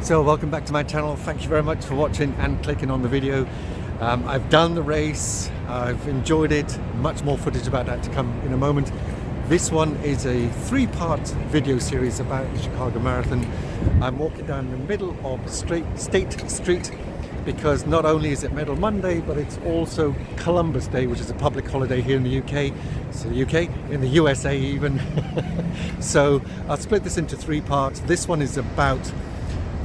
So welcome back to my channel. Thank you very much for watching and clicking on the video. I've done the race, I've enjoyed it. Much more footage about that to come in a moment. This one is a 3-part video series about the Chicago Marathon. I'm walking down the middle of State Street because not only is it Medal Monday, but it's also Columbus Day, which is a public holiday here in the UK. So the UK, in the USA even. So I'll split this into 3 parts. This one is about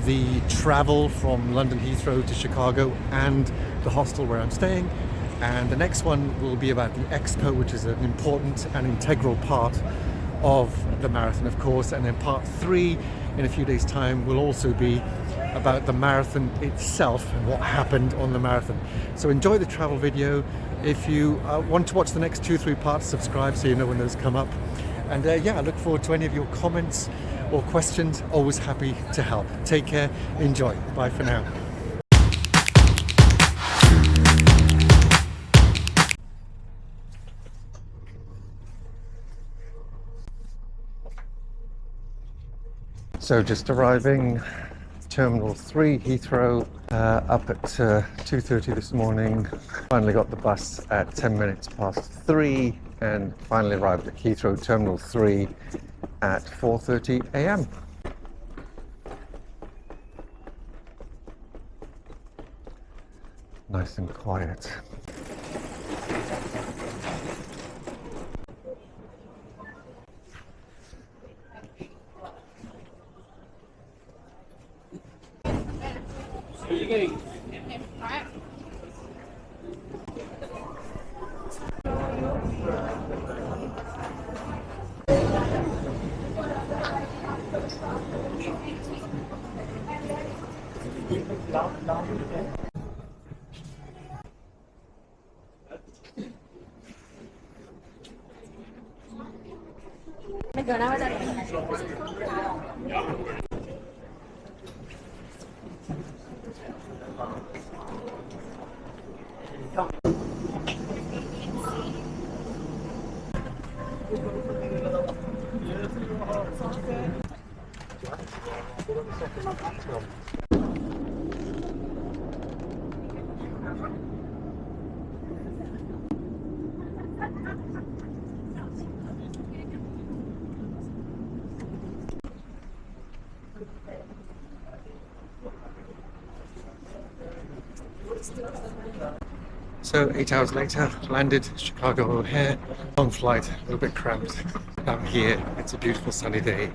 the travel from London Heathrow to Chicago and the hostel where I'm staying. And the next one will be about the expo, which is an important and integral part of the marathon, of course. And then part 3 in a few days' time will also be about the marathon itself and what happened on the marathon. So enjoy the travel video. If you want to watch the next 2-3 parts, subscribe so you know when those come up. And yeah, I look forward to any of your comments or questions. Always happy to help. Take care, enjoy. Bye for now. So just arriving, Terminal 3, Heathrow, up at 2:30 this morning. Finally got the bus at 10 minutes past 3 and finally arrived at Heathrow Terminal 3 at 4:30 a.m. Nice and quiet. So 8 hours later, landed Chicago O'Hare. Long flight, a little bit cramped. I'm here, it's a beautiful sunny day,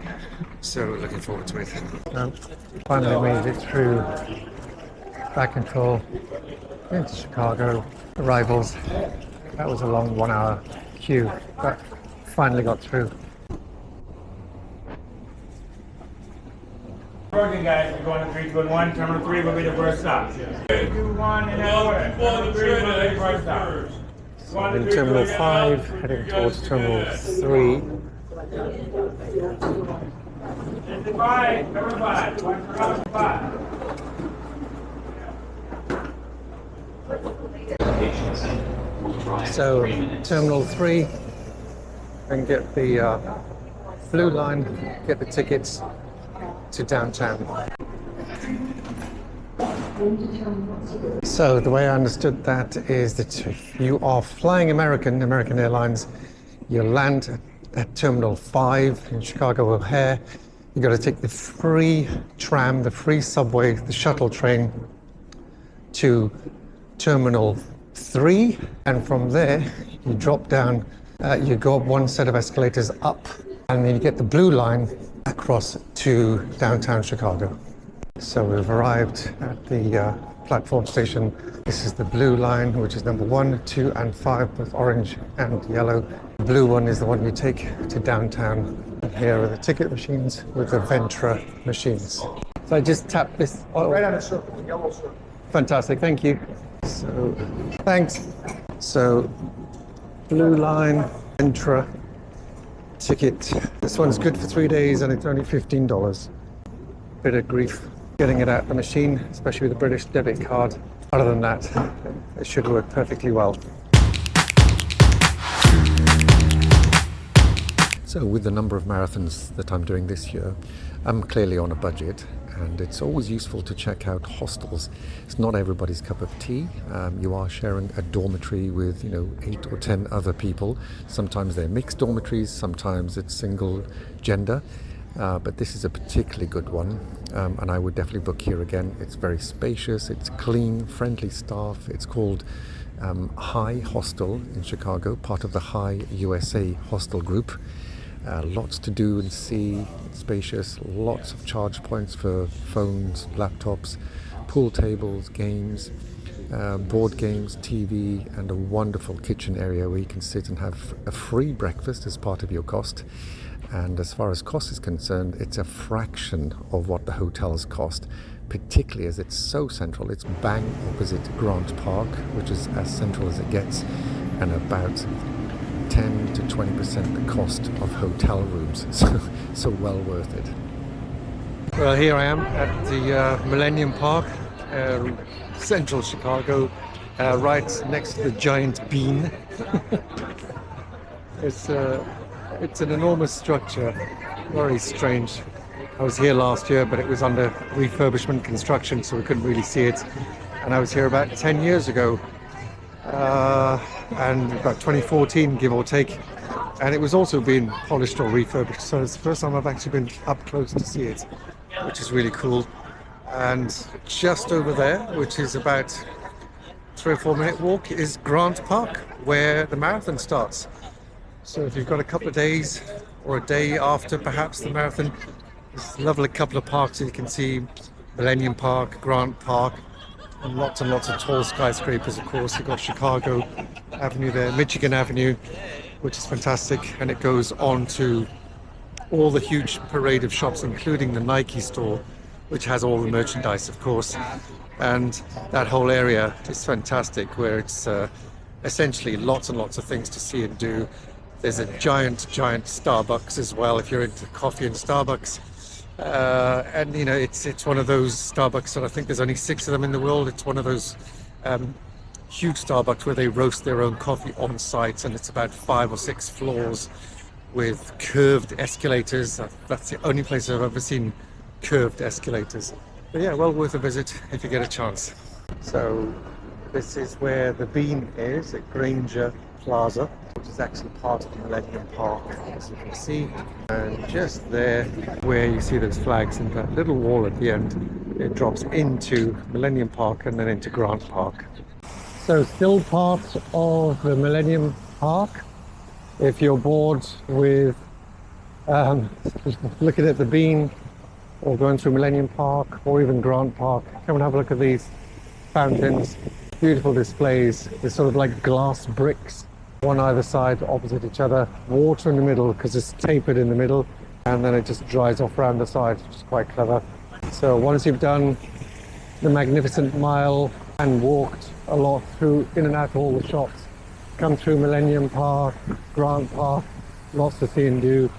so looking forward to it. Finally made it through back control into Chicago. Arrivals, that was a long 1-hour queue, but finally got through. Working, guys, we're going to 3, 2, and 1. Terminal 3 will be the first stop. 3, 2, 1, and that order. Terminal 3 will be the first stop. In Terminal 5, heading towards Terminal 3. 5, Terminal 5. 5. So, Terminal 3, and get the blue line, get the tickets to downtown. So the way I understood that is that if you are flying American Airlines, you land at Terminal 5 in Chicago O'Hare. You got to take the free tram, the free subway, the shuttle train to Terminal 3, and from there you drop down, you go up one set of escalators up, and then you get the blue line across to downtown Chicago. So we've arrived at the platform station. This is the blue line, which is number 1, 2, and 5, both orange and yellow. The blue one is the one you take to downtown. And here are the ticket machines with the Ventra machines. So I just tap this. Oh, right on the circle, the yellow circle. Fantastic, thank you. So, thanks. So, blue line, Ventra ticket. This one's good for 3 days and it's only $15. Bit of grief getting it out the machine, especially with a British debit card. Other than that, it should work perfectly well. So with the number of marathons that I'm doing this year, I'm clearly on a budget, and it's always useful to check out hostels. It's not everybody's cup of tea. You are sharing a dormitory with 8 or 10 other people. Sometimes they're mixed dormitories, sometimes it's single gender, but this is a particularly good one, and I would definitely book here again. It's very spacious, it's clean, friendly staff. It's called High Hostel in Chicago, part of the High USA Hostel group. Lots to do and see, it's spacious, lots of charge points for phones, laptops, pool tables, games, board games, TV, and a wonderful kitchen area where you can sit and have a free breakfast as part of your cost. And as far as cost is concerned, it's a fraction of what the hotels cost, particularly as it's so central. It's bang opposite Grant Park, which is as central as it gets, and about 10 to 20% the cost of hotel rooms, so well worth it. Well, here I am at the Millennium Park, central Chicago, right next to the giant bean. It's an enormous structure, very strange. I was here last year, but it was under refurbishment construction, so we couldn't really see it. And I was here about 10 years ago, and about 2014, give or take. And it was also being polished or refurbished, so it's the first time I've actually been up close to see it, which is really cool. And just over there, which is about 3 or 4 minute walk, is Grant Park, where the marathon starts. So if you've got a couple of days or a day after perhaps the marathon, there's a lovely couple of parks that you can see: Millennium Park, Grant Park, and lots of tall skyscrapers. Of course, you've got Chicago Avenue there, Michigan Avenue, which is fantastic, and it goes on to all the huge parade of shops, including the Nike store, which has all the merchandise, of course. And that whole area is fantastic, where it's essentially lots and lots of things to see and do. There's a giant Starbucks as well, if you're into coffee and Starbucks. And it's one of those Starbucks that I think there's only 6 of them in the world. It's one of those huge Starbucks where they roast their own coffee on site, and it's about 5 or 6 floors with curved escalators. That's the only place I've ever seen curved escalators. But yeah, well worth a visit if you get a chance. So this is where the Bean is, at Granger Plaza, which is actually part of the Millennium Park, as you can see. And just there, where you see those flags and that little wall at the end, it drops into Millennium Park and then into Grant Park. So still part of the Millennium Park. If you're bored with looking at the Bean, or going through Millennium Park, or even Grant Park, come and have a look at these fountains. Beautiful displays. They're sort of like glass bricks, one either side opposite each other, water in the middle because it's tapered in the middle, and then it just dries off around the side, which is quite clever. So once you've done the Magnificent Mile and walked a lot through, in and out of all the shops, come through Millennium Park, Grant Park, lots to see and do.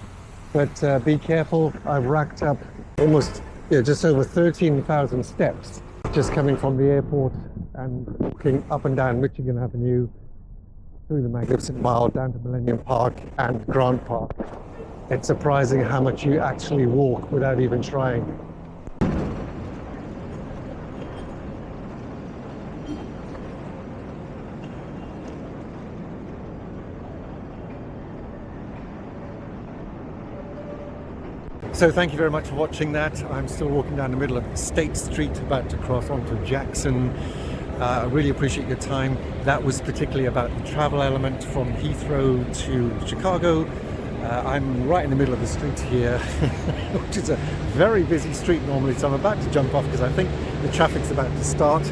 But be careful, I've racked up almost just over 13,000 steps just coming from the airport and walking up and down Michigan Avenue through the Magnificent Mile down to Millennium Park and Grant Park. It's surprising how much you actually walk without even trying. So thank you very much for watching that. I'm still walking down the middle of State Street, about to cross onto Jackson. I really appreciate your time. That was particularly about the travel element from Heathrow to Chicago. I'm right in the middle of the street here, which is a very busy street normally, so I'm about to jump off because I think the traffic's about to start.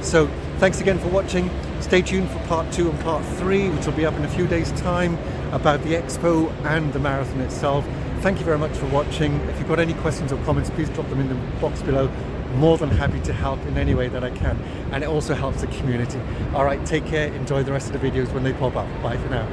So thanks again for watching. Stay tuned for part 2 and part 3, which will be up in a few days' time, about the expo and the marathon itself. Thank you very much for watching. If you've got any questions or comments, please drop them in the box below. More than happy to help in any way that I can. And it also helps the community. All right, take care. Enjoy the rest of the videos when they pop up. Bye for now.